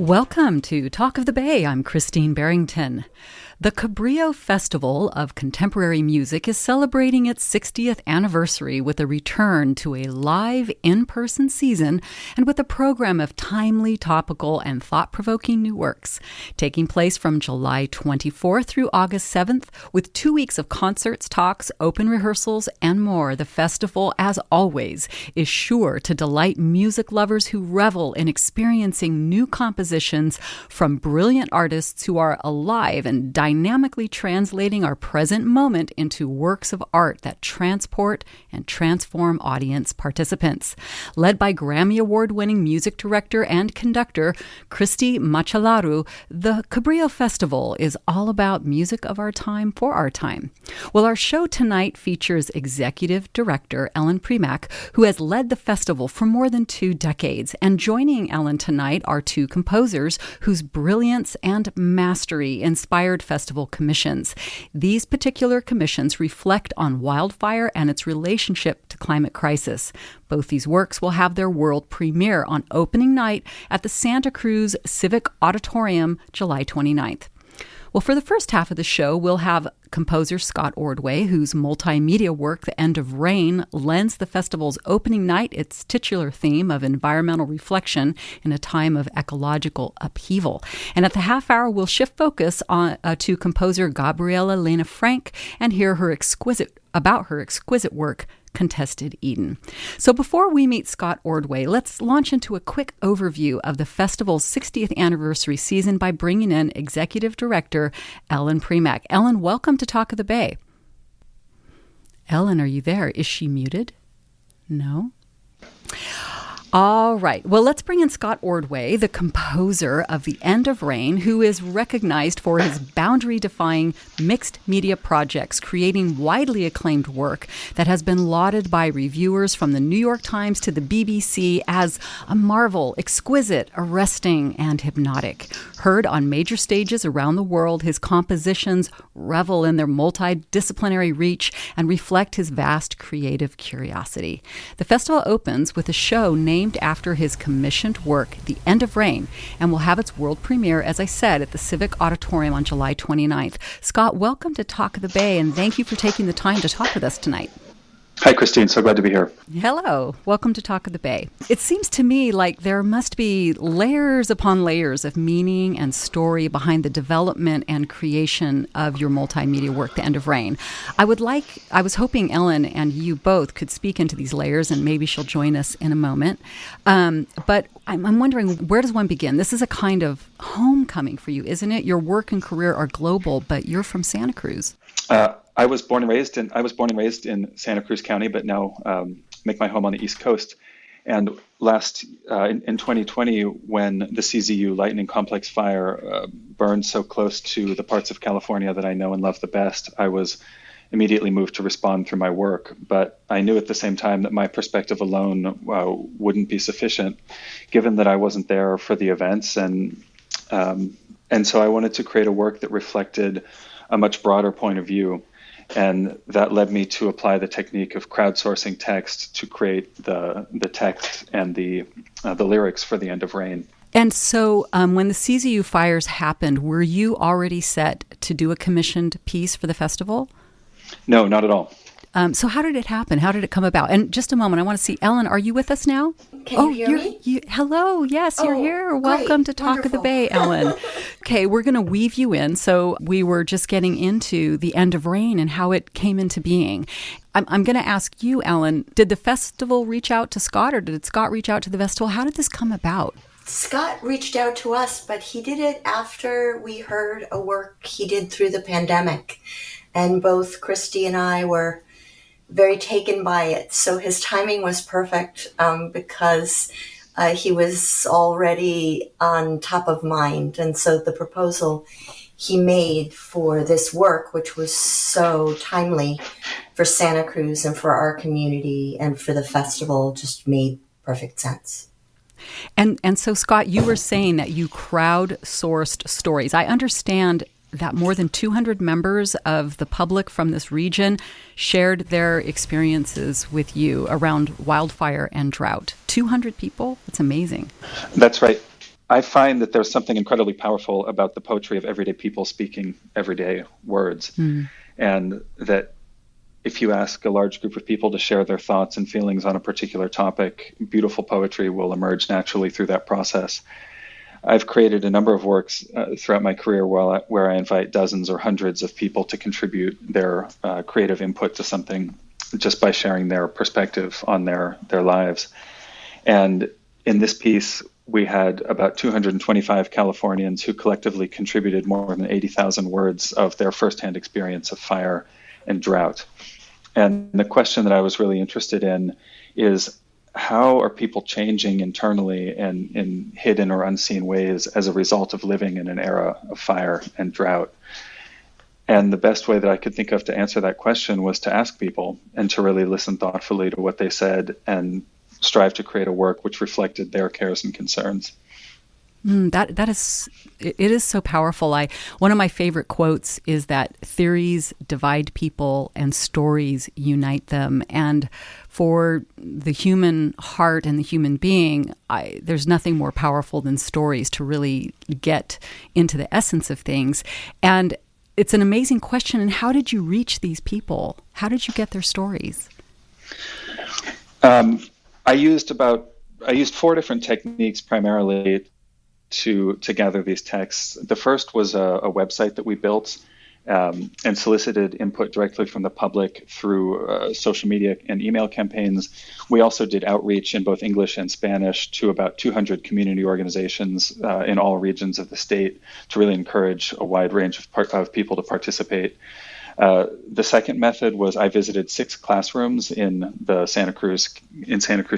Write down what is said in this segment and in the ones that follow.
Welcome to Talk of the Bay. I'm Christine Barrington. The Cabrillo Festival of Contemporary Music is celebrating its 60th anniversary with a return to a live, in-person season and with a program of timely, topical, and thought-provoking new works. Taking place from July 24th through August 7th, with 2 weeks of concerts, talks, open rehearsals, and more, the festival, as always, is sure to delight music lovers who revel in experiencing new compositions from brilliant artists who are alive and dynamically translating our present moment into works of art that transport and transform audience participants. Led by Grammy Award-winning music director and conductor Cristi Machalaru, the Cabrillo Festival is all about music of our time for our time. Well, our show tonight features executive director Ellen Primack, who has led the festival for more than 2 decades. And joining Ellen tonight are 2 composers whose brilliance and mastery inspired festival commissions. These particular commissions reflect on wildfire and its relationship to climate crisis. Both these works will have their world premiere on opening night at the Santa Cruz Civic Auditorium, July 29th. Well, for the first half of the show, we'll have composer Scott Ordway, whose multimedia work, The End of Rain, lends the festival's opening night its titular theme of environmental reflection in a time of ecological upheaval. And at the half hour, we'll shift focus on to composer Gabriela Lena Frank and hear her exquisite work, Contested Eden. So before we meet Scott Ordway, let's launch into a quick overview of the festival's 60th anniversary season by bringing in executive director Ellen Primack. Ellen, welcome to Talk of the Bay. Ellen, are you there? Is she muted? No? All right. Well, let's bring in Scott Ordway, the composer of The End of Rain, who is recognized for his boundary-defying mixed media projects, creating widely acclaimed work that has been lauded by reviewers from the New York Times to the BBC as a marvel, exquisite, arresting, and hypnotic. Heard on major stages around the world, his compositions revel in their multidisciplinary reach and reflect his vast creative curiosity. The festival opens with a show named after his commissioned work, The End of Rain, and will have its world premiere, as I said, at the Civic Auditorium on July 29th. Scott, welcome to Talk of the Bay, and thank you for taking the time to talk with us tonight. Hi, Christine. So glad to be here. Hello. Welcome to Talk of the Bay. It seems to me like there must be layers upon layers of meaning and story behind the development and creation of your multimedia work, The End of Rain. I was hoping Ellen and you both could speak into these layers, and maybe she'll join us in a moment. But I'm wondering, where does one begin? This is a kind of homecoming for you, isn't it? Your work and career are global, but you're from Santa Cruz. I was born and raised in Santa Cruz County, but now make my home on the East Coast. And in 2020, when the CZU lightning complex fire burned so close to the parts of California that I know and love the best, I was immediately moved to respond through my work. But I knew at the same time that my perspective alone wouldn't be sufficient, given that I wasn't there for the events, and so I wanted to create a work that reflected a much broader point of view. And that led me to apply the technique of crowdsourcing text to create the text and the lyrics for The End of Rain. And so when the CZU fires happened, were you already set to do a commissioned piece for the festival? No, not at all. So how did it happen? How did it come about? And just a moment, I want to see, Ellen, are you with us now? Can you hear me? Hello, yes, you're here. Welcome to Talk of the Bay, Ellen. Okay, we're going to weave you in. So we were just getting into The End of Rain and how it came into being. I'm going to ask you, Ellen, did the festival reach out to Scott, or did Scott reach out to the festival? How did this come about? Scott reached out to us, but he did it after we heard a work he did through the pandemic. And both Christy and I were very taken by it. So his timing was perfect because he was already on top of mind. And so the proposal he made for this work, which was so timely for Santa Cruz and for our community and for the festival, just made perfect sense. And so, Scott, you were saying that you crowdsourced stories. I understand that more than 200 members of the public from this region shared their experiences with you around wildfire and drought. 200 people? That's amazing. That's right. I find that there's something incredibly powerful about the poetry of everyday people speaking everyday words. And that if you ask a large group of people to share their thoughts and feelings on a particular topic, beautiful poetry will emerge naturally through that process. I've created a number of works throughout my career where I invite dozens or hundreds of people to contribute their creative input to something just by sharing their perspective on their lives. And in this piece, we had about 225 Californians who collectively contributed more than 80,000 words of their firsthand experience of fire and drought. And the question that I was really interested in is, how are people changing internally and in hidden or unseen ways as a result of living in an era of fire and drought? And the best way that I could think of to answer that question was to ask people and to really listen thoughtfully to what they said and strive to create a work which reflected their cares and concerns. It is so powerful. One of my favorite quotes is that theories divide people and stories unite them. And for the human heart and the human being, there's nothing more powerful than stories to really get into the essence of things. And it's an amazing question. And how did you reach these people? How did you get their stories? I used 4 different techniques primarily to gather these texts. The first was a website that we built and solicited input directly from the public through social media and email campaigns. We also did outreach in both English and Spanish to about 200 community organizations in all regions of the state to really encourage a wide range of people to participate. The second method was I visited 6 classrooms in Santa Cruz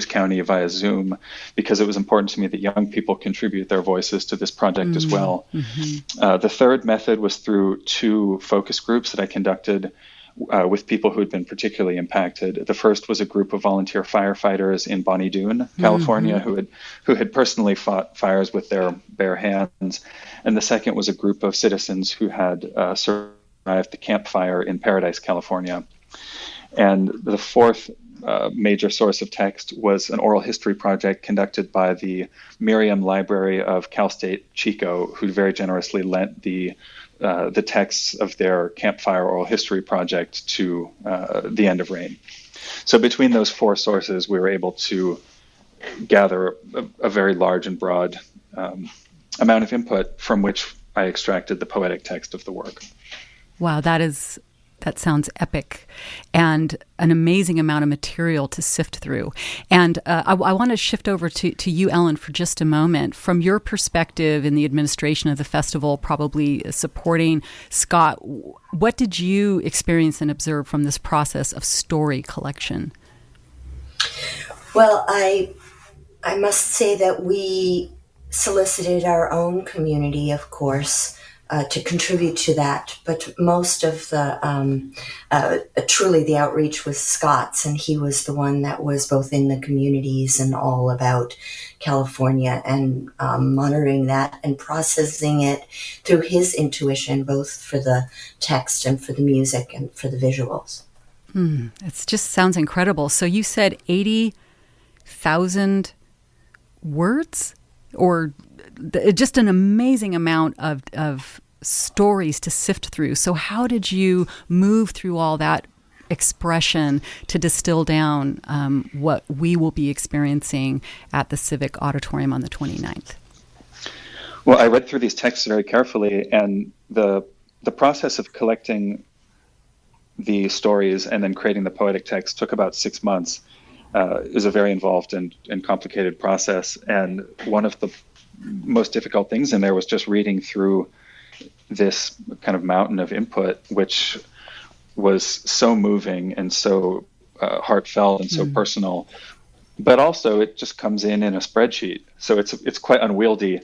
County via Zoom, because it was important to me that young people contribute their voices to this project as well. The third method was through 2 focus groups that I conducted with people who had been particularly impacted. The first was a group of volunteer firefighters in Bonnie Doon, California, who had personally fought fires with their bare hands. And the second was a group of citizens who had survived the campfire in Paradise, California. And the fourth major source of text was an oral history project conducted by the Miriam Library of Cal State Chico, who very generously lent the texts of their campfire oral history project to The End of Rain. So between those 4 sources, we were able to gather a very large and broad amount of input from which I extracted the poetic text of the work. Wow, that sounds epic, and an amazing amount of material to sift through. And I want to shift over to you, Ellen, for just a moment. From your perspective in the administration of the festival, probably supporting Scott, what did you experience and observe from this process of story collection? Well, I must say that we solicited our own community, of course, to contribute to that, but most of the truly the outreach was Scott's, and he was the one that was both in the communities and all about California, and monitoring that and processing it through his intuition, both for the text and for the music and for the visuals. It just sounds incredible. So you said 80,000 words, or just an amazing amount of stories to sift through. So how did you move through all that expression to distill down what we will be experiencing at the Civic Auditorium on the 29th? Well, I read through these texts very carefully, and the process of collecting the stories and then creating the poetic text took about 6 months. It was a very involved and complicated process, and one of the most difficult things in there was just reading through this kind of mountain of input, which was so moving and so heartfelt and so personal, but also it just comes in a spreadsheet, so it's quite unwieldy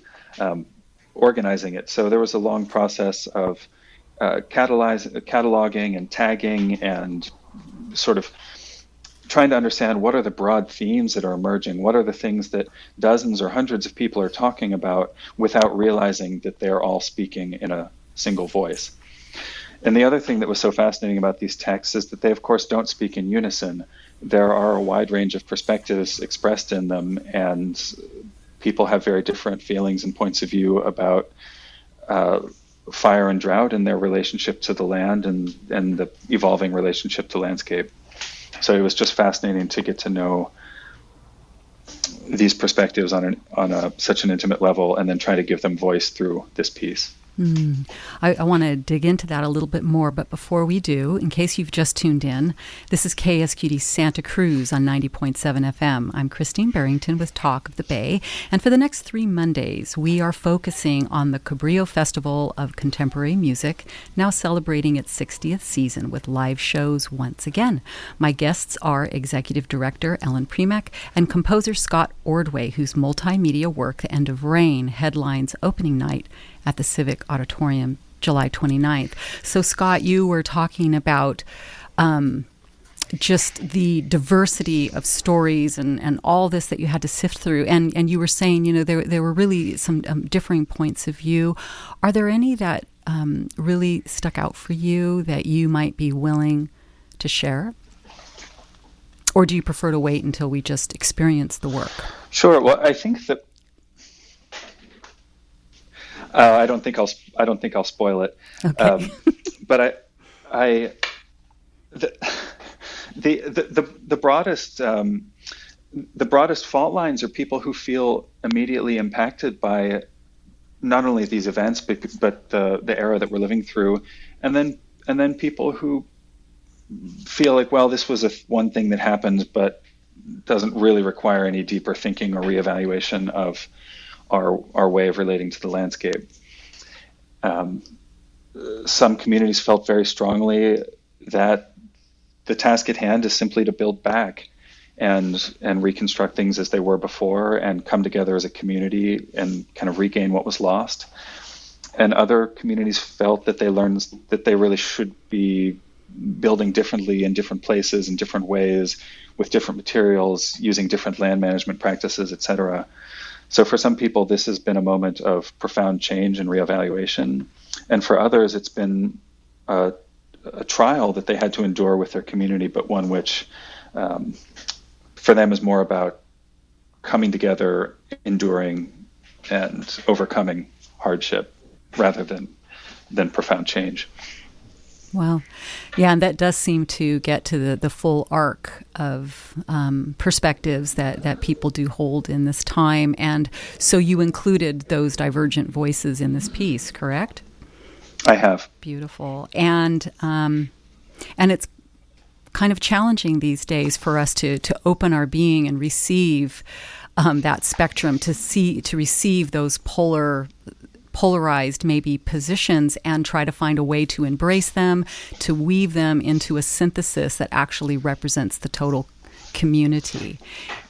organizing it. So there was a long process of cataloging and tagging and sort of trying to understand what are the broad themes that are emerging, what are the things that dozens or hundreds of people are talking about without realizing that they're all speaking in a single voice. And the other thing that was so fascinating about these texts is that they, of course, don't speak in unison. There are a wide range of perspectives expressed in them, and people have very different feelings and points of view about fire and drought and their relationship to the land and the evolving relationship to landscape. So it was just fascinating to get to know these perspectives on such an intimate level, and then try to give them voice through this piece. I want to dig into that a little bit more, but before we do, in case you've just tuned in, this is KSQD Santa Cruz on 90.7 FM. I'm Christine Barrington with Talk of the Bay, and for the next 3 Mondays, we are focusing on the Cabrillo Festival of Contemporary Music, now celebrating its 60th season with live shows once again. My guests are Executive Director Ellen Premack and composer Scott Ordway, whose multimedia work, The End of Rain, headlines opening night at the Civic Auditorium, July 29th. So, Scott, you were talking about just the diversity of stories and all this that you had to sift through. And you were saying, there were really some differing points of view. Are there any that really stuck out for you that you might be willing to share? Or do you prefer to wait until we just experience the work? Sure. Well, I think that I don't think I'll spoil it. Okay. But the broadest fault lines are people who feel immediately impacted by not only these events but the era that we're living through, and then people who feel like, well, this was one thing that happened, but doesn't really require any deeper thinking or reevaluation of our way of relating to the landscape. Some communities felt very strongly that the task at hand is simply to build back and reconstruct things as they were before and come together as a community and kind of regain what was lost. And other communities felt that they learned that they really should be building differently in different places in different ways with different materials, using different land management practices, et cetera. So for some people, this has been a moment of profound change and reevaluation. And for others, it's been a trial that they had to endure with their community, but one which for them is more about coming together, enduring, and overcoming hardship rather than profound change. Well, yeah, and that does seem to get to the full arc of perspectives that people do hold in this time. And so you included those divergent voices in this piece, correct? I have. Beautiful. And it's kind of challenging these days for us to open our being and receive that spectrum, to receive those polarized maybe positions and try to find a way to embrace them, to weave them into a synthesis that actually represents the total community.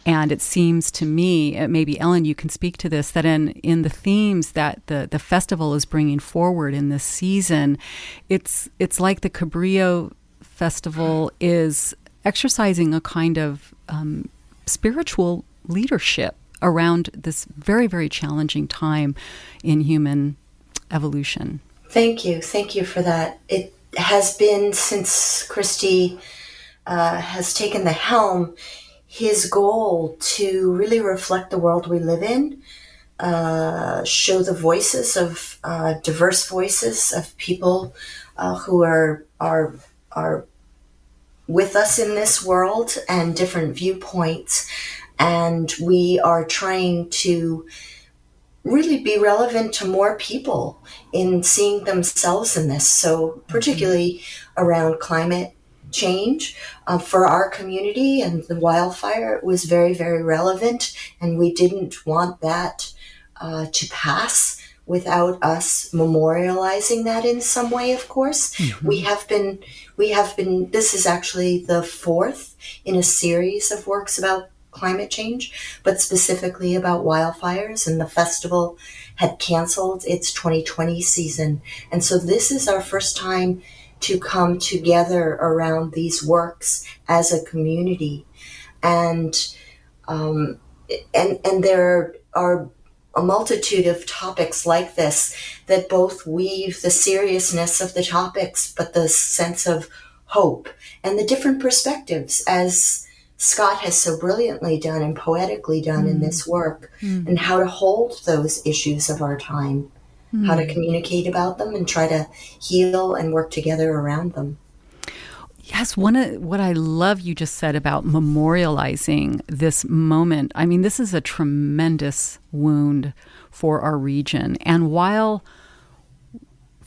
And it seems to me, maybe Ellen, you can speak to this, that in the themes that the festival is bringing forward in this season, it's like the Cabrillo Festival is exercising a kind of spiritual leadership around this very, very challenging time in human evolution. Thank you for that. It has been, since Christy has taken the helm, his goal to really reflect the world we live in, show the voices of diverse voices of people who are with us in this world and different viewpoints. And we are trying to really be relevant to more people in seeing themselves in this. So particularly around climate change for our community and the wildfire, it was very, very relevant. And we didn't want that to pass without us memorializing that in some way, of course. Mm-hmm. We have been, this is actually the 4th in a series of works about climate change, but specifically about wildfires, and the festival had canceled its 2020 season. And so this is our first time to come together around these works as a community. And there are a multitude of topics like this that both weave the seriousness of the topics, but the sense of hope and the different perspectives, as Scott has so brilliantly done and poetically done in this work, and how to hold those issues of our time, how to communicate about them and try to heal and work together around them. Yes, what I love you just said about memorializing this moment. I mean, this is a tremendous wound for our region. And while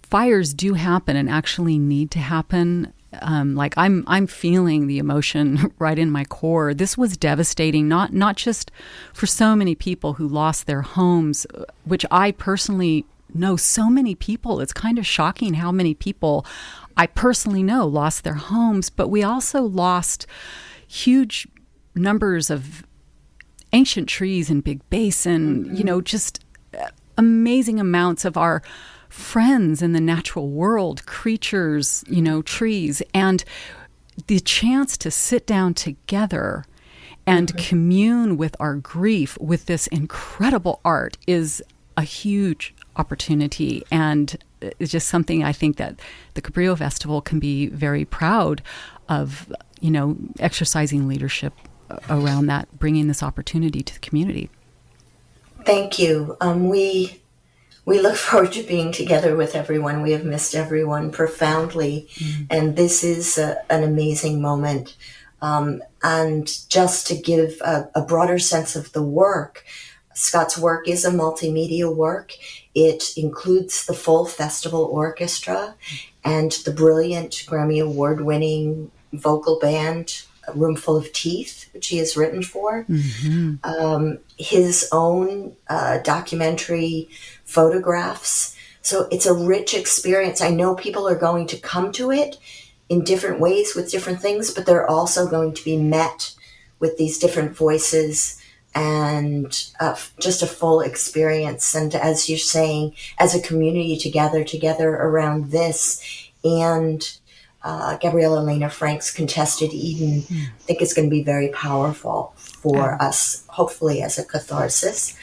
fires do happen and actually need to happen, like I'm feeling the emotion right in my core. This was devastating, not just for so many people who lost their homes, which I personally know so many people. It's kind of shocking how many people I personally know lost their homes, but we also lost huge numbers of ancient trees in Big Basin, just amazing amounts of our friends in the natural world, creatures, trees, and the chance to sit down together and commune with our grief with this incredible art is a huge opportunity, and it's just something I think that the Cabrillo Festival can be very proud of, exercising leadership around that, bringing this opportunity to the community. Thank you. We look forward to being together with everyone. We have missed everyone profoundly, and this is an amazing moment. And just to give a broader sense of the work, Scott's work is a multimedia work. It includes the full festival orchestra and the brilliant Grammy Award-winning vocal band, A Room Full of Teeth, which he has written for. His own documentary photographs. So it's a rich experience. I know people are going to come to it in different ways with different things, but they're also going to be met with these different voices and just a full experience. And as you're saying, as a community together around this and Gabriela Lena Frank's Contested Eden, I think it's going to be very powerful for us, hopefully as a catharsis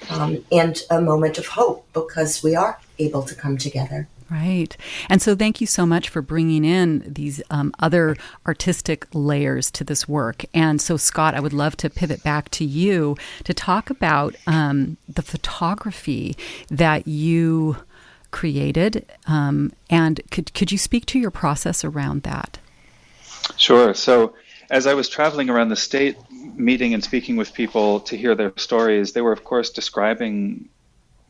and a moment of hope, because we are able to come together. Right. And so thank you so much for bringing in these other artistic layers to this work. And so, Scott, I would love to pivot back to you to talk about the photography that you created. And could you speak to your process around that? Sure. So as I was traveling around the state, meeting and speaking with people to hear their stories, they were, of course, describing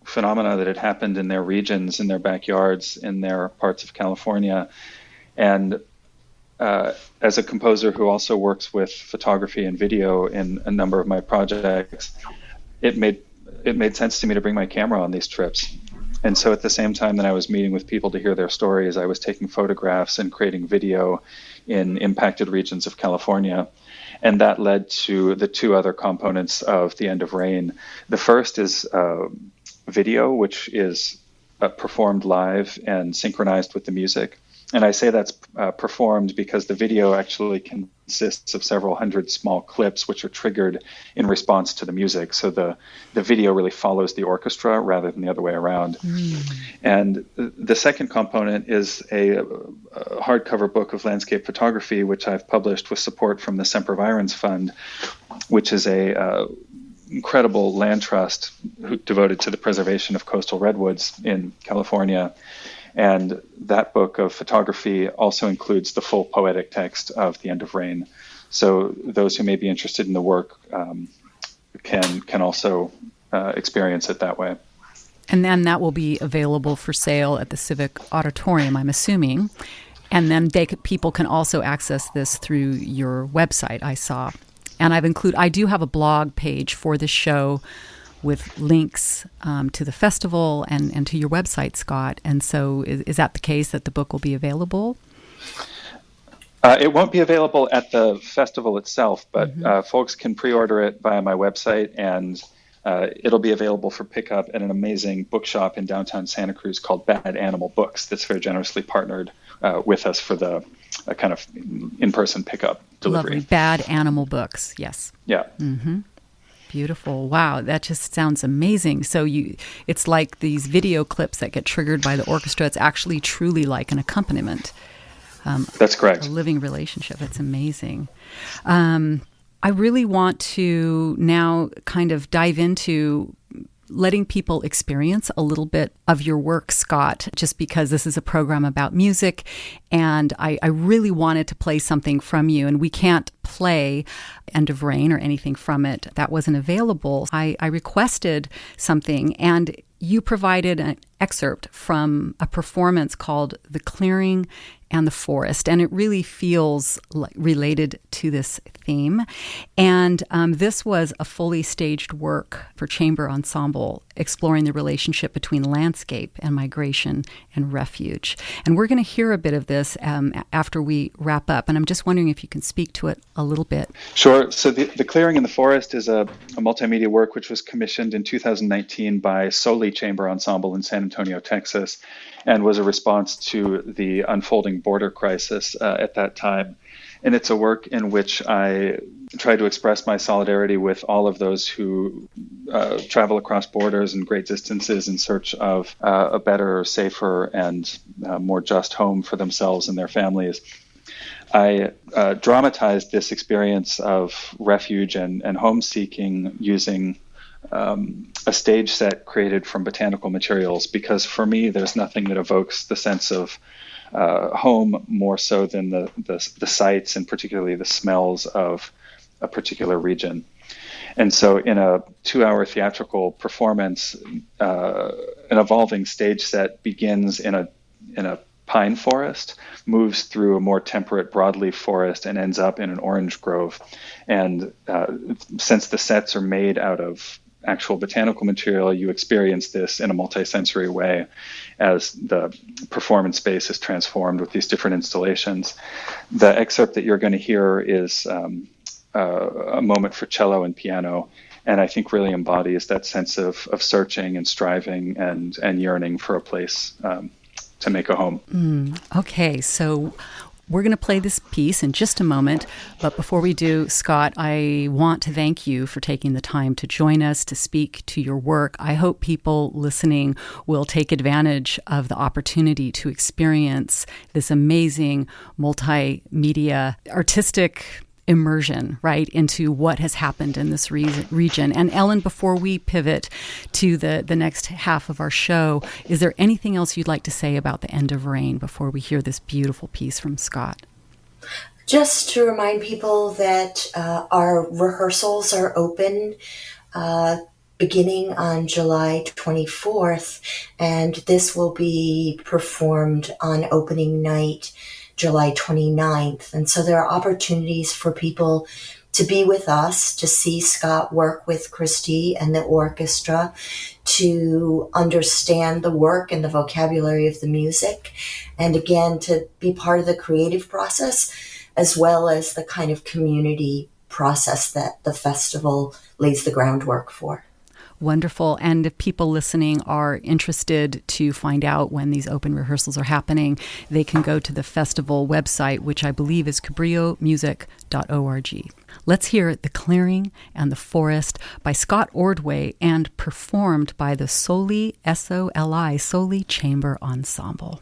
phenomena that had happened in their regions, in their backyards, in their parts of California. And as a composer who also works with photography and video in a number of my projects, it made sense to me to bring my camera on these trips. And so at the same time that I was meeting with people to hear their stories, I was taking photographs and creating video in impacted regions of California. And that led to the two other components of The End of Rain. The first is video, which is performed live and synchronized with the music. And I say that's performed because the video actually consists of several hundred small clips which are triggered in response to the music. So the video really follows the orchestra rather than the other way around. And the second component is a hardcover book of landscape photography, which I've published with support from the Sempervirens Fund, which is a incredible land trust devoted to the preservation of coastal redwoods in California. And that book of photography also includes the full poetic text of The End of Rain. So those who may be interested in the work can also experience it that way. And then that will be available for sale at the Civic Auditorium, I'm assuming. And then people can also access this through your website, I saw. And I do have a blog page for the show with links to the festival and to your website, Scott. And so is that the case, that the book will be available? It won't be available at the festival itself, but folks can pre-order it via my website, and it'll be available for pickup at an amazing bookshop in downtown Santa Cruz called Bad Animal Books that's very generously partnered with us for the kind of in-person pickup delivery. Lovely. Bad Animal Books, yes. Yeah. Mm-hmm. Beautiful. Wow, that just sounds amazing. So it's like these video clips that get triggered by the orchestra. It's actually truly like an accompaniment. That's correct. A living relationship. It's amazing. I really want to now kind of dive into letting people experience a little bit of your work, Scott, just because this is a program about music, and I really wanted to play something from you, and we can't play End of Rain or anything from it. That wasn't available. I requested something, and you provided an excerpt from a performance called The Clearing and the Forest, and it really feels related to this theme. And this was a fully staged work for chamber ensemble, exploring the relationship between landscape and migration and refuge. And we're going to hear a bit of this after we wrap up, and I'm just wondering if you can speak to it a little bit. Sure. So the Clearing in the Forest is a multimedia work which was commissioned in 2019 by Soli Chamber Ensemble in San Antonio, Texas, and was a response to the unfolding border crisis at that time. And it's a work in which I try to express my solidarity with all of those who travel across borders and great distances in search of a better, safer, and more just home for themselves and their families. I dramatized this experience of refuge and home seeking using a stage set created from botanical materials, because for me, there's nothing that evokes the sense of home more so than the sights and particularly the smells of a particular region. And so in a 2-hour theatrical performance, an evolving stage set begins in a pine forest, moves through a more temperate broadleaf forest, and ends up in an orange grove. And since the sets are made out of actual botanical material, you experience this in a multisensory way as the performance space is transformed with these different installations. The excerpt that you're going to hear is a moment for cello and piano, and I think really embodies that sense of searching and striving and yearning for a place to make a home. Okay, so we're going to play this piece in just a moment, but before we do, Scott, I want to thank you for taking the time to join us, to speak to your work. I hope people listening will take advantage of the opportunity to experience this amazing multimedia artistic immersion, right, into what has happened in this region. And Ellen, before we pivot to the next half of our show, is there anything else you'd like to say about the End of Rain before we hear this beautiful piece from Scott? Just to remind people that our rehearsals are open beginning on July 24th, and this will be performed on opening night, July 29th. And so there are opportunities for people to be with us, to see Scott work with Christy and the orchestra, to understand the work and the vocabulary of the music, and again, to be part of the creative process, as well as the kind of community process that the festival lays the groundwork for. Wonderful. And if people listening are interested to find out when these open rehearsals are happening, they can go to the festival website, which I believe is cabrillomusic.org. Let's hear The Clearing and the Forest by Scott Ordway and performed by the Soli, S-O-L-I, Soli Chamber Ensemble.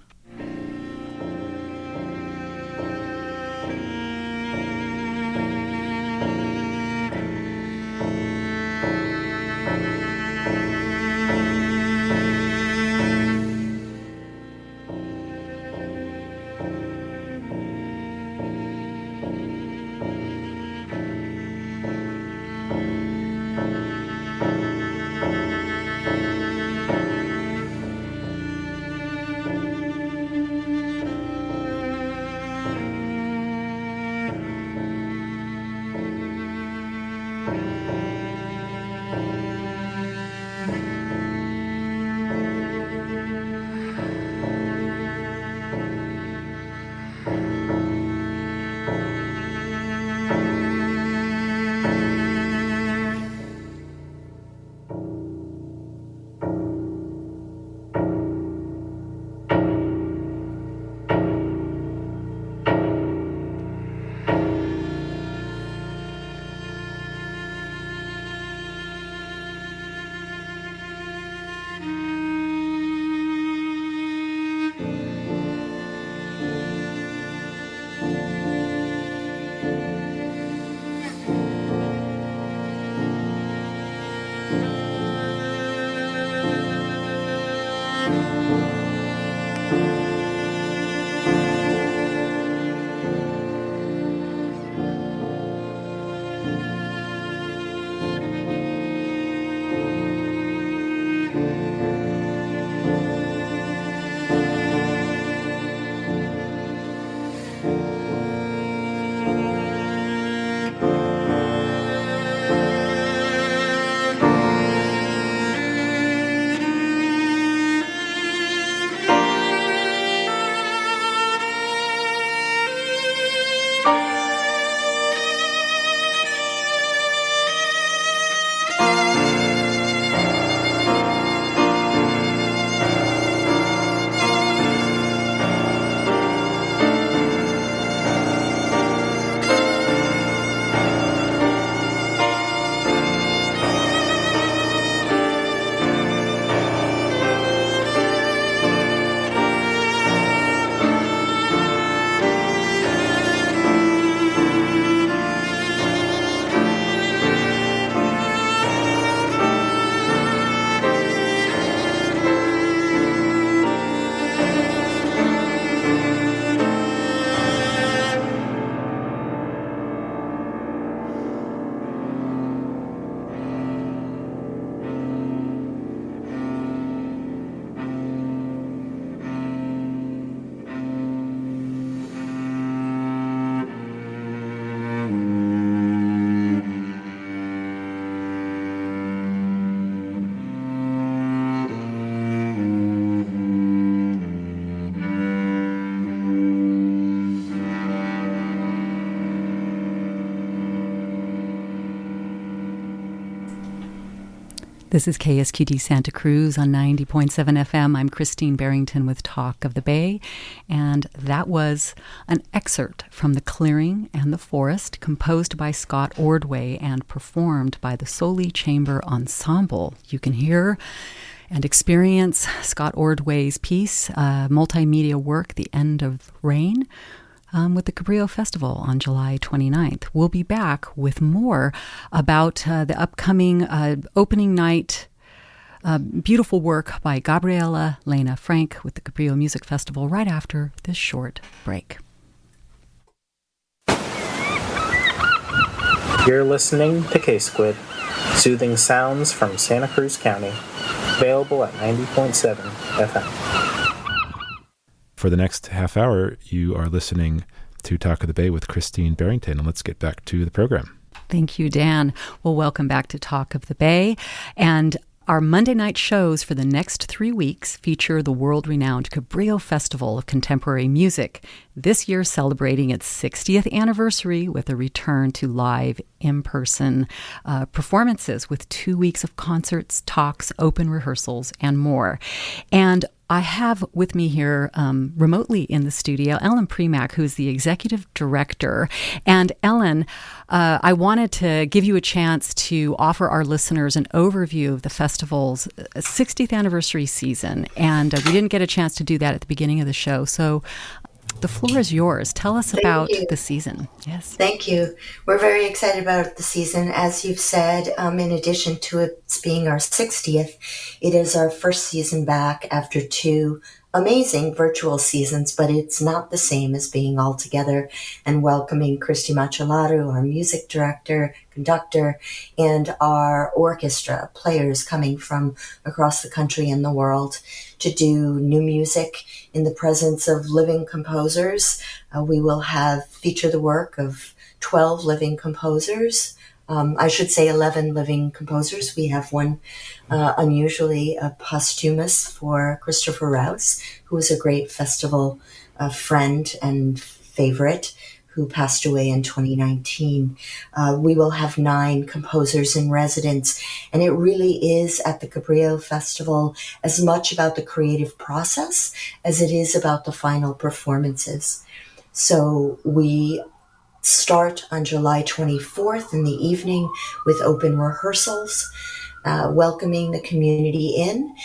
This is KSQD Santa Cruz on 90.7 FM. I'm Christine Barrington with Talk of the Bay, and that was an excerpt from The Clearing and the Forest, composed by Scott Ordway and performed by the Soli Chamber Ensemble. You can hear and experience Scott Ordway's piece, multimedia work, The End of Rain, with the Cabrillo Festival on July 29th. We'll be back with more about the upcoming opening night beautiful work by Gabriela Lena Frank with the Cabrillo Music Festival right after this short break. You're listening to K-Squid, soothing sounds from Santa Cruz County, available at 90.7 FM. For the next half hour, you are listening to Talk of the Bay with Christine Barrington, and let's get back to the program. Thank you, Dan. Well, welcome back to Talk of the Bay. And our Monday night shows for the next 3 weeks feature the world-renowned Cabrillo Festival of Contemporary Music, this year celebrating its 60th anniversary with a return to live in-person performances with 2 weeks of concerts, talks, open rehearsals, and more. And I have with me here remotely in the studio Ellen Premack, who's the executive director. And Ellen, I wanted to give you a chance to offer our listeners an overview of the festival's 60th anniversary season. And we didn't get a chance to do that at the beginning of the show. So the floor is yours. Tell us about the season. Yes. Thank you. We're very excited about the season. As you've said, in addition to it being our 60th, it is our first season back after 2 amazing virtual seasons, but it's not the same as being all together and welcoming Christy Machalaru, our music director, conductor, and our orchestra players coming from across the country and the world to do new music in the presence of living composers. We will feature the work of 12 living composers. I should say 11 living composers. We have one unusually posthumous for Christopher Rouse, who was a great festival friend and favorite, who passed away in 2019. We will have 9 composers in residence, and it really is at the Cabrillo Festival as much about the creative process as it is about the final performances. So we start on July 24th in the evening with open rehearsals, welcoming the community in.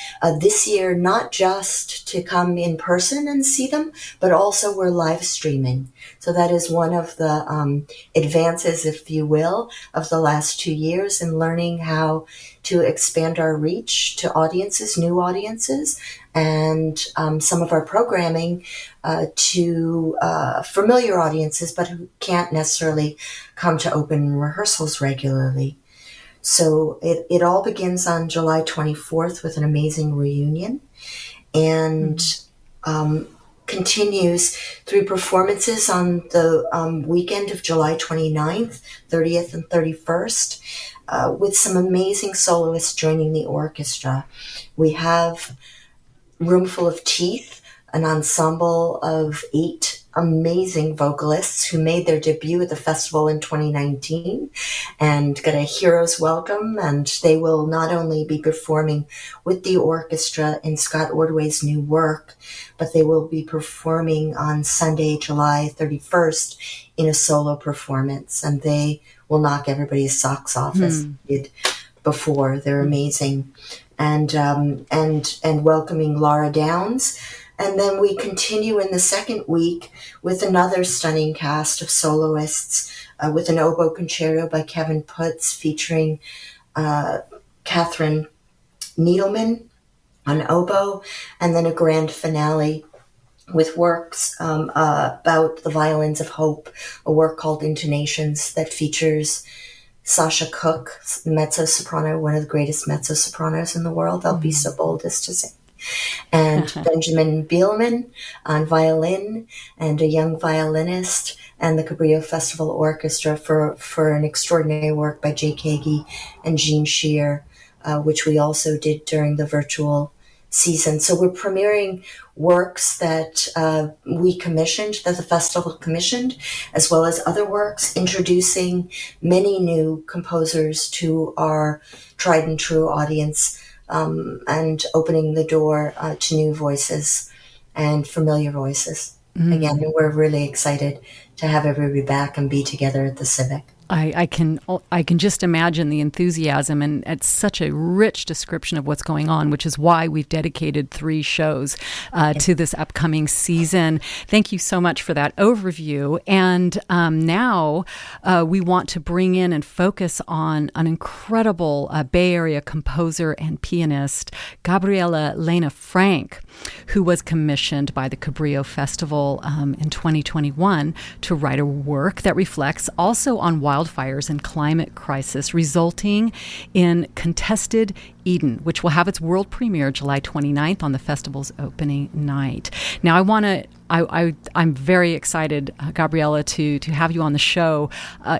This year, not just to come in person and see them, but also we're live streaming. So that is one of the advances, if you will, of the last 2 years in learning how to expand our reach to audiences, new audiences, and some of our programming to familiar audiences, but who can't necessarily come to open rehearsals regularly. So it all begins on July 24th with an amazing reunion, and continues through performances on the weekend of July 29th, 30th, and 31st, with some amazing soloists joining the orchestra. We have Roomful of Teeth, an ensemble of 8 amazing vocalists who made their debut at the festival in 2019 and got a hero's welcome. And they will not only be performing with the orchestra in Scott Ordway's new work, but they will be performing on Sunday, July 31st in a solo performance. And they will knock everybody's socks off as they did before. They're amazing. And welcoming Laura Downs. And then we continue in the second week with another stunning cast of soloists, with an oboe concerto by Kevin Putz featuring Catherine Needleman on oboe, and then a grand finale with works about the violins of hope, a work called Intonations that features Sasha Cook, mezzo-soprano, one of the greatest mezzo-sopranos in the world. I'll be so bold as to say. And Benjamin Bielman on violin, and a young violinist, and the Cabrillo Festival Orchestra for an extraordinary work by Jake Hagee and Jean Shear, which we also did during the virtual season. So we're premiering works that we commissioned, that the festival commissioned, as well as other works, introducing many new composers to our tried and true audience, and opening the door to new voices and familiar voices. Again, we're really excited to have everybody back and be together at the Civic. I can just imagine the enthusiasm, and it's such a rich description of what's going on, which is why we've dedicated 3 shows to this upcoming season. Thank you so much for that overview. And now we want to bring in and focus on an incredible Bay Area composer and pianist, Gabriela Lena Frank, who was commissioned by the Cabrillo Festival in 2021 to write a work that reflects also on wildfires and climate crisis, resulting in Contested Eden, which will have its world premiere July 29th on the festival's opening night. Now, I'm very excited, Gabriela, to have you on the show.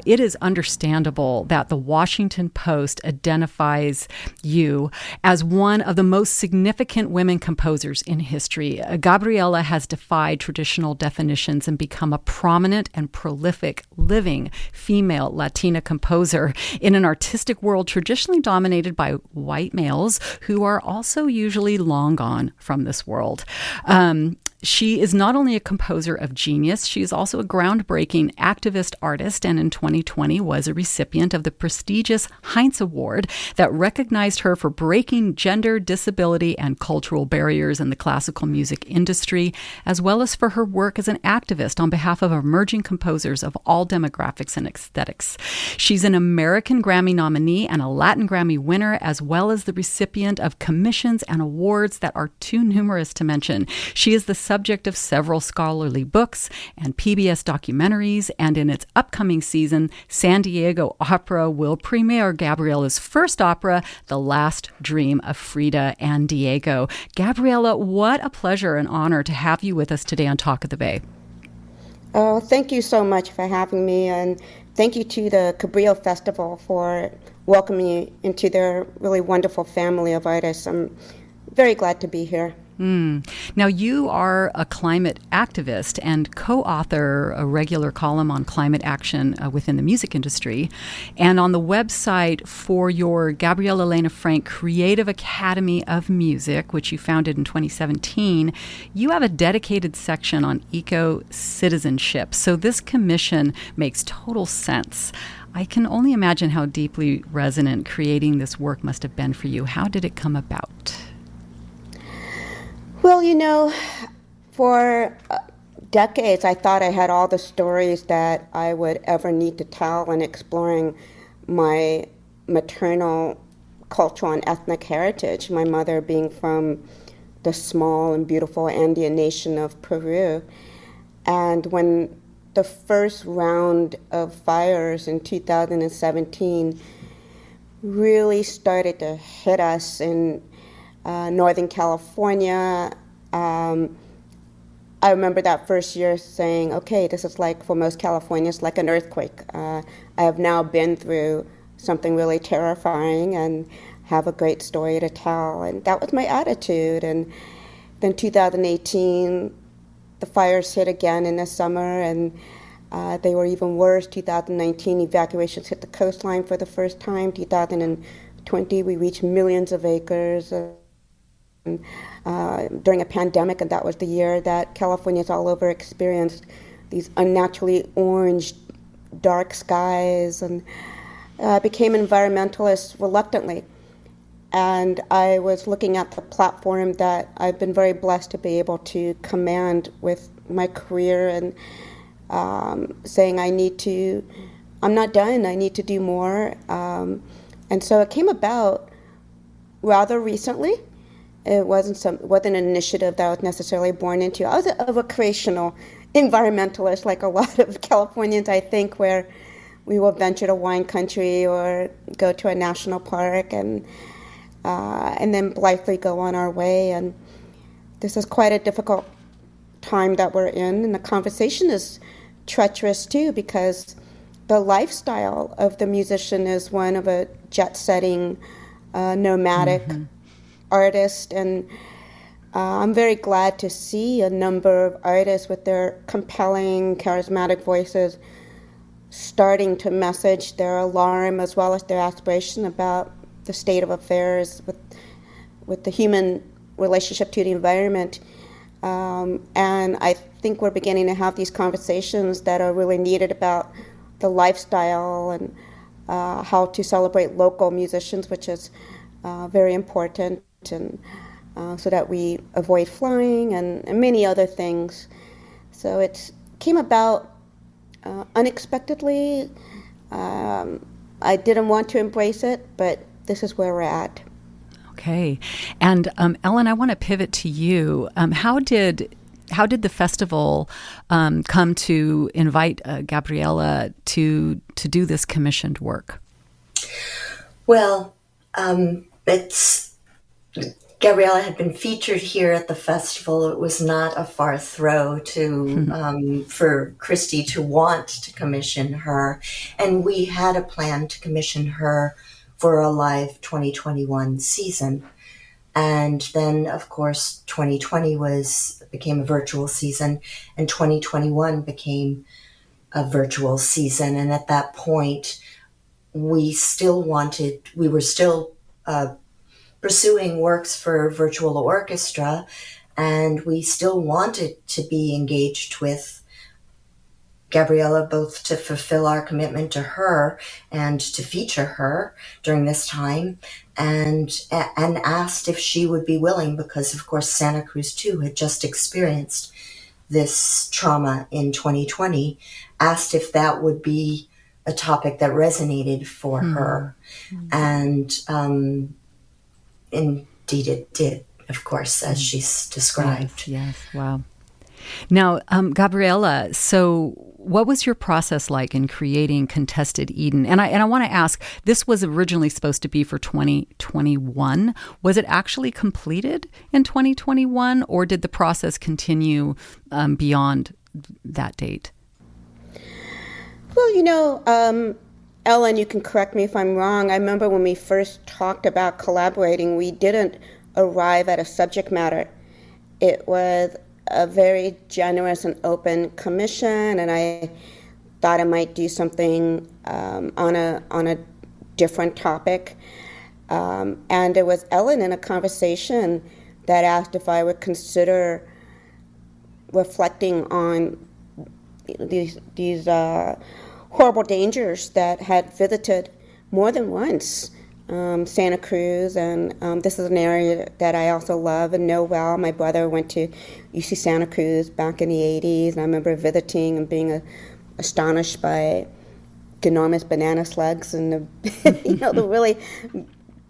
It is understandable that the Washington Post identifies you as one of the most significant women composers in history. Gabriela has defied traditional definitions and become a prominent and prolific living female Latina composer in an artistic world traditionally dominated by white males who are also usually long gone from this world. She is not only a composer of genius, she is also a groundbreaking activist artist, and in 2020 was a recipient of the prestigious Heinz Award that recognized her for breaking gender, disability, and cultural barriers in the classical music industry, as well as for her work as an activist on behalf of emerging composers of all demographics and aesthetics. She's an American Grammy nominee and a Latin Grammy winner, as well as the recipient of commissions and awards that are too numerous to mention. She is the subject of several scholarly books and PBS documentaries, and in its upcoming season, San Diego Opera will premiere Gabriela's first opera, The Last Dream of Frida and Diego. Gabriela, what a pleasure and honor to have you with us today on Talk of the Bay. Oh, thank you so much for having me, and thank you to the Cabrillo Festival for welcoming me into their really wonderful family of artists. I'm very glad to be here. Now, you are a climate activist and co-author a regular column on climate action within the music industry. And on the website for your Gabriela Lena Frank Creative Academy of Music, which you founded in 2017, you have a dedicated section on eco-citizenship. So this commission makes total sense. I can only imagine how deeply resonant creating this work must have been for you. How did it come about? Well, for decades, I thought I had all the stories that I would ever need to tell in exploring my maternal cultural and ethnic heritage, my mother being from the small and beautiful Andean nation of Peru. And when the first round of fires in 2017 really started to hit us in Northern California, I remember that first year saying, okay, this is like, for most Californians, like an earthquake. I have now been through something really terrifying and have a great story to tell. And that was my attitude. And then 2018, the fires hit again in the summer, and they were even worse. 2019, evacuations hit the coastline for the first time. 2020, we reached millions of acres. During a pandemic, and that was the year that Californians all over experienced these unnaturally orange, dark skies, and I became an environmentalist reluctantly. And I was looking at the platform that I've been very blessed to be able to command with my career, and saying I'm not done, I need to do more. And so it came about rather recently. It wasn't an initiative that I was necessarily born into. I was a recreational environmentalist, like a lot of Californians, I think, where we will venture to wine country or go to a national park and then blithely go on our way. And this is quite a difficult time that we're in, and the conversation is treacherous too, because the lifestyle of the musician is one of a jet-setting, nomadic artist, and I'm very glad to see a number of artists with their compelling, charismatic voices starting to message their alarm as well as their aspiration about the state of affairs with the human relationship to the environment. And I think we're beginning to have these conversations that are really needed about the lifestyle and how to celebrate local musicians, which is very important, and so that we avoid flying and many other things. So it came about unexpectedly. I didn't want to embrace it, but this is where we're at. Okay. And Ellen, I want to pivot to you. How did the festival come to invite Gabriela to do this commissioned work? Well, Gabriela had been featured here at the festival. It was not a far throw for Christy to want to commission her, and we had a plan to commission her for a live 2021 season. And then, of course, 2020 became a virtual season, and 2021 became a virtual season. And at that point, we were still pursuing works for virtual orchestra, and we still wanted to be engaged with Gabriela, both to fulfill our commitment to her and to feature her during this time, and asked if she would be willing, because of course Santa Cruz too had just experienced this trauma in 2020, asked if that would be a topic that resonated for her. And indeed it did, of course, as she's described. Yes. Wow. Now, Gabriela, so what was your process like in creating Contested Eden? And I want to ask, this was originally supposed to be for 2021. Was it actually completed in 2021, or did the process continue beyond that date? Well, Ellen, you can correct me if I'm wrong. I remember when we first talked about collaborating, we didn't arrive at a subject matter. It was a very generous and open commission, and I thought I might do something on a different topic. And it was Ellen in a conversation that asked if I would consider reflecting on these horrible dangers that had visited more than once Santa Cruz, and this is an area that I also love and know well. My brother went to UC Santa Cruz back in the 80s, and I remember visiting and being astonished by enormous banana slugs and the really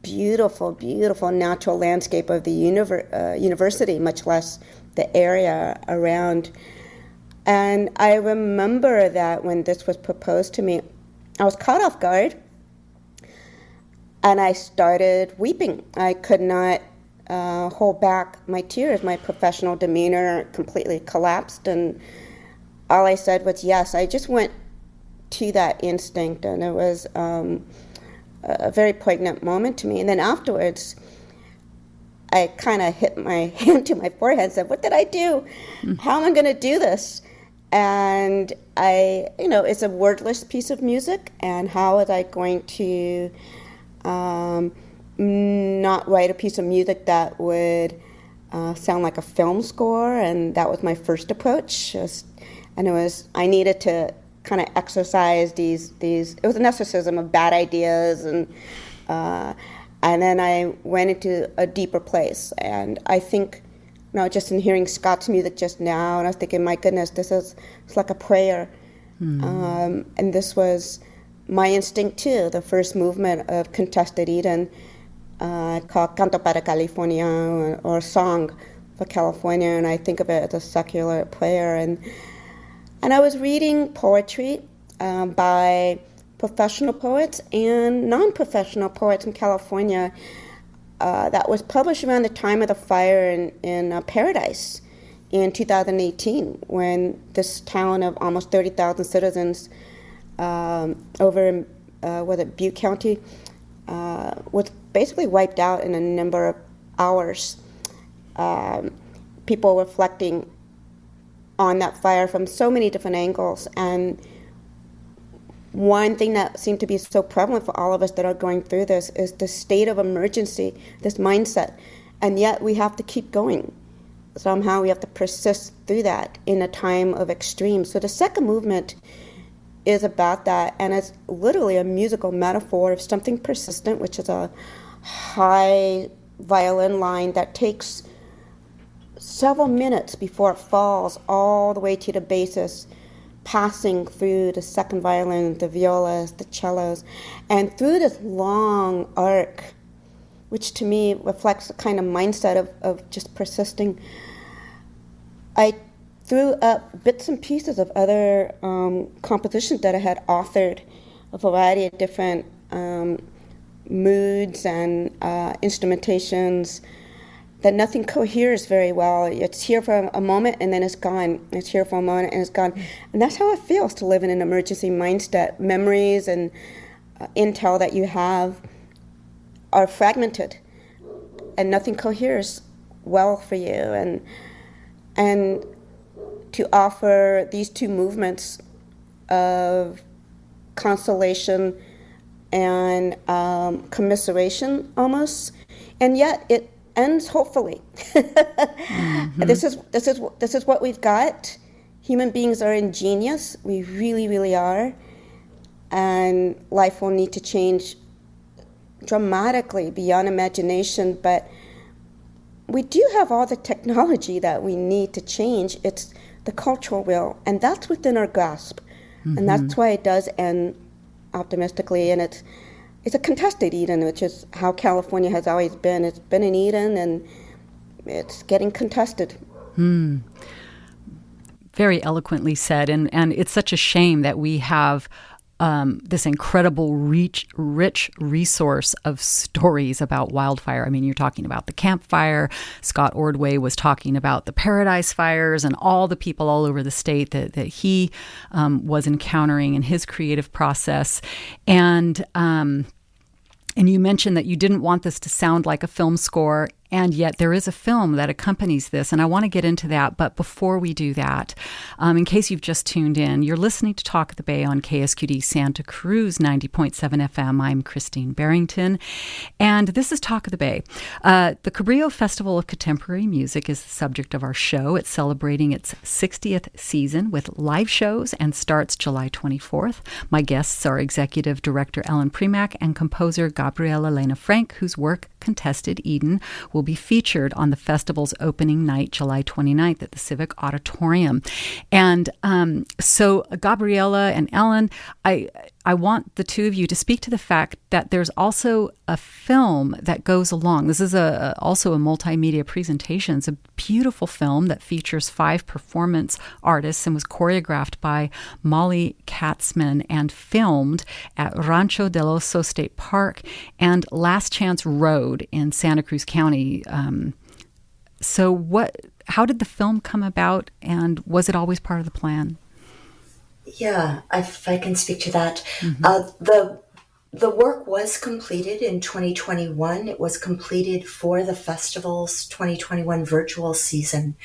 beautiful, beautiful natural landscape of the university, much less the area around. And I remember that when this was proposed to me, I was caught off guard, and I started weeping. I could not hold back my tears. My professional demeanor completely collapsed, and all I said was yes. I just went to that instinct, and it was a very poignant moment to me. And then afterwards, I kind of hit my hand to my forehead and said, what did I do? How am I going to do this? And it's a wordless piece of music, and how was I going to not write a piece of music that would sound like a film score? And that was my first approach. I needed to kind of exercise these. It was an exorcism of bad ideas, and then I went into a deeper place. And I think, just in hearing Scott's music just now, and I was thinking, my goodness, it's like a prayer. And this was my instinct too. The first movement of Contested Eden, called Canto para California, or Song for California, and I think of it as a secular prayer. And I was reading poetry by professional poets and non-professional poets in California that was published around the time of the fire in Paradise in 2018, when this town of almost 30,000 citizens over in Butte County was basically wiped out in a number of hours. People reflecting on that fire from so many different angles. And one thing that seemed to be so prevalent for all of us that are going through this is the state of emergency, this mindset. And yet we have to keep going. Somehow we have to persist through that in a time of extremes. So the second movement is about that, and it's literally a musical metaphor of something persistent, which is a high violin line that takes several minutes before it falls all the way to the basses, passing through the second violin, the violas, the cellos, and through this long arc, which to me reflects the kind of mindset of just persisting. I threw up bits and pieces of other compositions that I had authored, a variety of different moods and instrumentations, that nothing coheres very well. It's here for a moment and then it's gone. It's here for a moment and it's gone. And that's how it feels to live in an emergency mindset. Memories and intel that you have are fragmented and nothing coheres well for you. And to offer these two movements of consolation and commiseration almost, and yet it ends hopefully. Mm-hmm. This is what we've got. Human beings are ingenious. We really, really are. And life will need to change dramatically beyond imagination, but we do have all the technology that we need to change. It's the cultural will, and that's within our grasp. Mm-hmm. And that's why it does end optimistically, and it's a contested Eden, which is how California has always been. It's been an Eden, and it's getting contested. Very eloquently said, and it's such a shame that we have this incredible rich resource of stories about wildfire. I mean, you're talking about the campfire. Scott Ordway was talking about the Paradise fires and all the people all over the state that he was encountering in his creative process. And you mentioned that you didn't want this to sound like a film score, and yet there is a film that accompanies this, and I want to get into that. But before we do that, in case you've just tuned in, you're listening to Talk of the Bay on KSQD Santa Cruz 90.7 FM. I'm Christine Barrington, and this is Talk of the Bay. The Cabrillo Festival of Contemporary Music is the subject of our show. It's celebrating its 60th season with live shows and starts July 24th. My guests are Executive Director Ellen Premack and composer Gabriela Lena Frank, whose work Contested Eden will be featured on the festival's opening night, July 29th at the Civic Auditorium. And so Gabriela and Ellen, I want the two of you to speak to the fact that there's also a film that goes along. This is also a multimedia presentation. It's a beautiful film that features 5 performance artists and was choreographed by Molly Katzman and filmed at Rancho del Oso State Park and Last Chance Road in Santa Cruz County. How did the film come about, and was it always part of the plan? Yeah, if I can speak to that. Mm-hmm. The work was completed in 2021. It was completed for the festival's 2021 virtual season.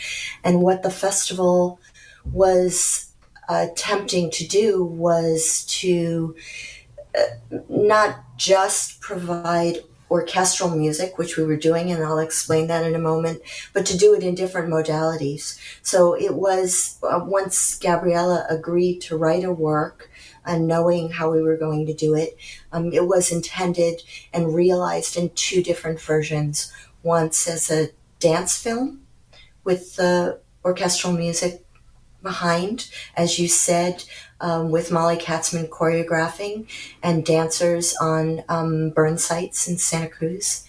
And what the festival was attempting to do was to not just provide orchestral music, which we were doing, and I'll explain that in a moment, but to do it in different modalities. So it was, once Gabriela agreed to write a work and knowing how we were going to do it, it was intended and realized in 2 different versions. Once as a dance film with the orchestral music behind, as you said, with Molly Katzman choreographing and dancers on burn sites in Santa Cruz.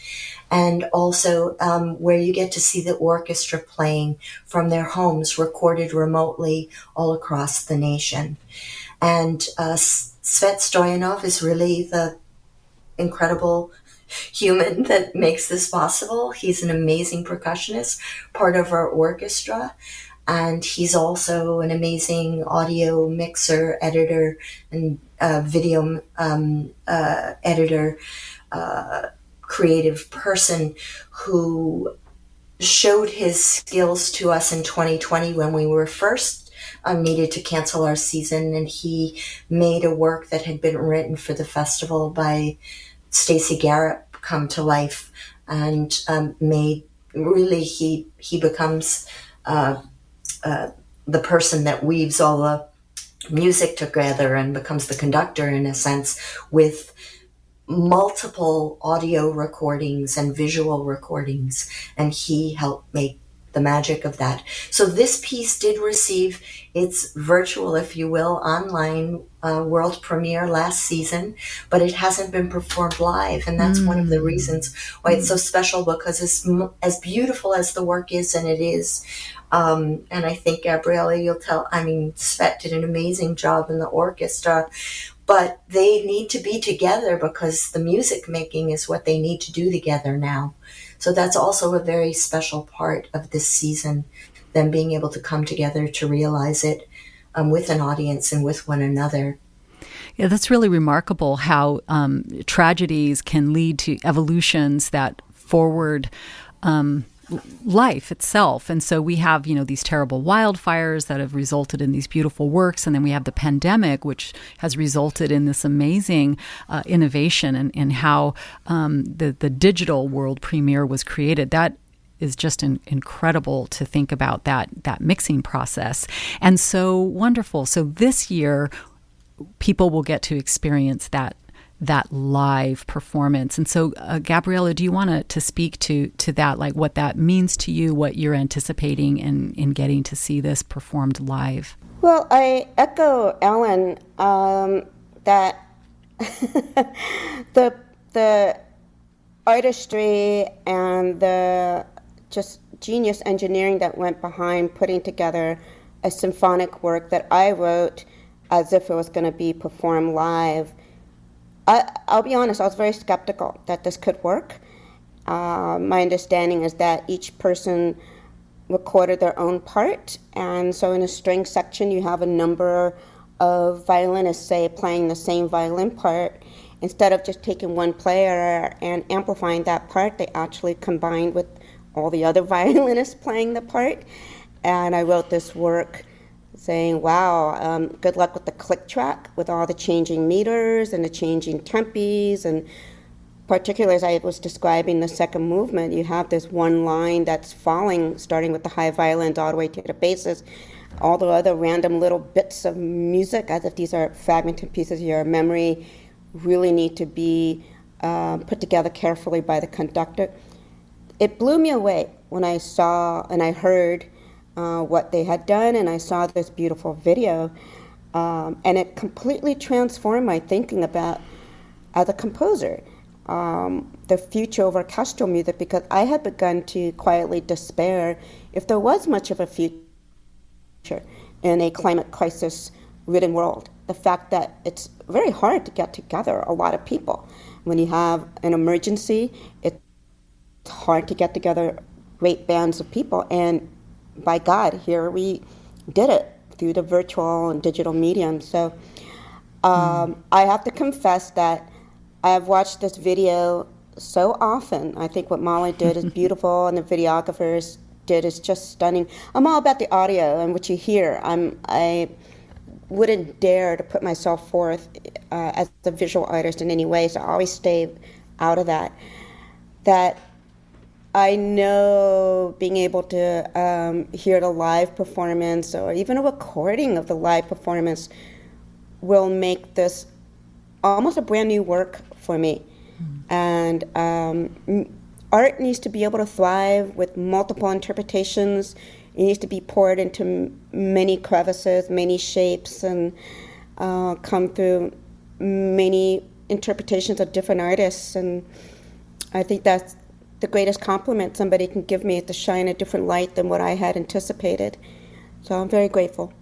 And also where you get to see the orchestra playing from their homes, recorded remotely all across the nation. And Svet Stoyanov is really the incredible human that makes this possible. He's an amazing percussionist, part of our orchestra. And he's also an amazing audio mixer, editor, and video editor, creative person who showed his skills to us in 2020 when we were first needed to cancel our season. And he made a work that had been written for the festival by Stacey Garrett come to life, and he becomes the person that weaves all the music together and becomes the conductor, in a sense, with multiple audio recordings and visual recordings, and he helped make the magic of that. So this piece did receive its virtual, if you will, online world premiere last season, but it hasn't been performed live, and that's one of the reasons why it's so special, because it's as beautiful as the work is, and it is. And I think, Gabriela, Svet did an amazing job in the orchestra, but they need to be together because the music making is what they need to do together now. So that's also a very special part of this season, them being able to come together to realize it with an audience and with one another. Yeah, that's really remarkable how tragedies can lead to evolutions that forward life itself. And so we have, these terrible wildfires that have resulted in these beautiful works. And then we have the pandemic, which has resulted in this amazing innovation and how the digital world premiere was created. That is just incredible to think about that mixing process. And so wonderful. So this year, people will get to experience that live performance. And so, Gabriela, do you want to speak to that, like what that means to you, what you're anticipating in getting to see this performed live? Well, I echo Ellen that the artistry and the just genius engineering that went behind putting together a symphonic work that I wrote as if it was going to be performed live. I'll be honest, I was very skeptical that this could work. My understanding is that each person recorded their own part, and so in a string section you have a number of violinists, say, playing the same violin part. Instead of just taking one player and amplifying that part, they actually combined with all the other violinists playing the part. And I wrote this work saying, wow, good luck with the click track, with all the changing meters and the changing tempis, and particularly as I was describing the second movement, you have this one line that's falling, starting with the high violins all the way to the basses, all the other random little bits of music, as if these are fragmented pieces of your memory, really need to be put together carefully by the conductor. It blew me away when I saw and I heard what they had done, and I saw this beautiful video. And it completely transformed my thinking about, as a composer, the future of orchestral music, because I had begun to quietly despair if there was much of a future in a climate crisis-ridden world. The fact that it's very hard to get together a lot of people. When you have an emergency, it's hard to get together great bands of people. And by God, here we did it through the virtual and digital medium. So I have to confess that I have watched this video so often. I think what Molly did is beautiful, and the videographers did is just stunning. I'm all about the audio and what you hear. I wouldn't dare to put myself forth as a visual artist in any way, so I always stay out of that. That I know being able to hear the live performance or even a recording of the live performance will make this almost a brand new work for me. And art needs to be able to thrive with multiple interpretations. It needs to be poured into many crevices, many shapes, and come through many interpretations of different artists. And I think that's the greatest compliment somebody can give me, is to shine a different light than what I had anticipated. So I'm very grateful.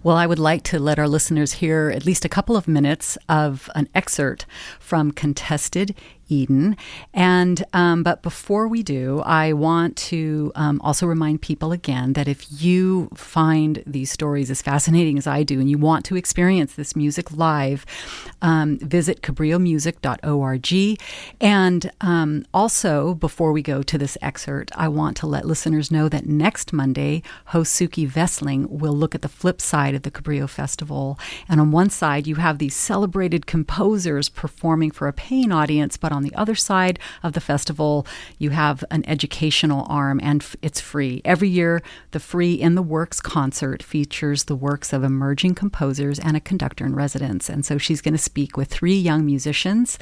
Well, I would like to let our listeners hear at least a couple of minutes of an excerpt from Contested Eden. And but before we do, I want to also remind people again that if you find these stories as fascinating as I do and you want to experience this music live, visit cabrillomusic.org. And also, before we go to this excerpt, I want to let listeners know that next Monday, host Suki Vessling will look at the flip side of the Cabrillo Festival. And on one side, you have these celebrated composers performing for a paying audience, but on the other side of the festival, you have an educational arm, and it's free. Every year, the Free in the Works concert features the works of emerging composers and a conductor in residence. And so she's going to speak with 3 young musicians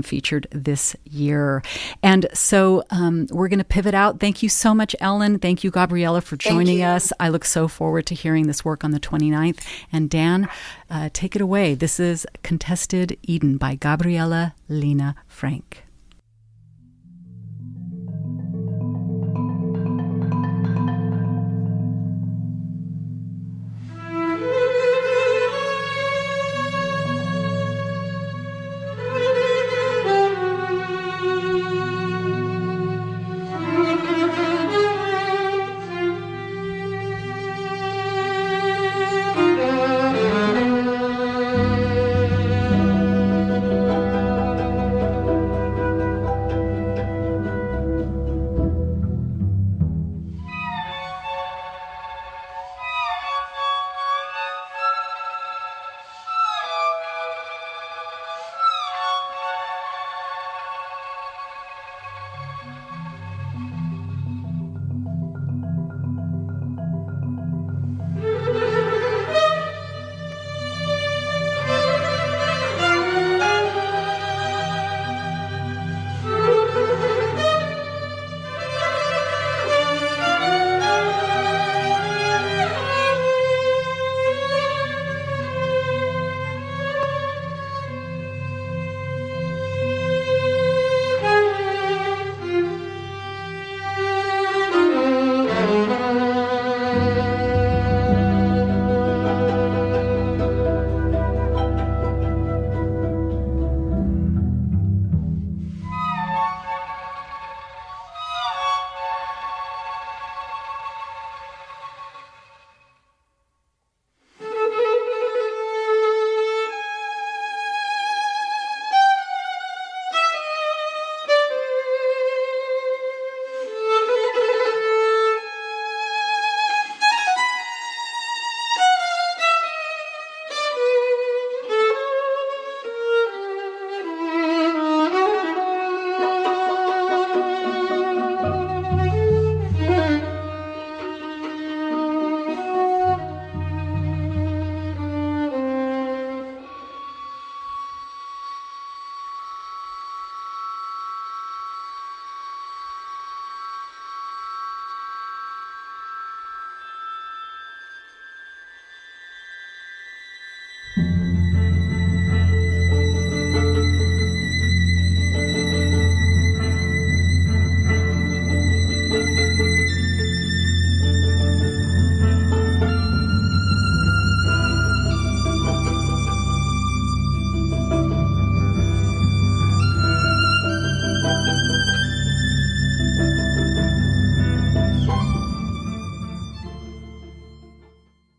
featured this year. And so we're going to pivot out. Thank you so much, Ellen. Thank you, Gabriela, for joining us. I look so forward to hearing this work on the 29th. And Dan, take it away. This is Contested Eden by Gabriela Lena Frank.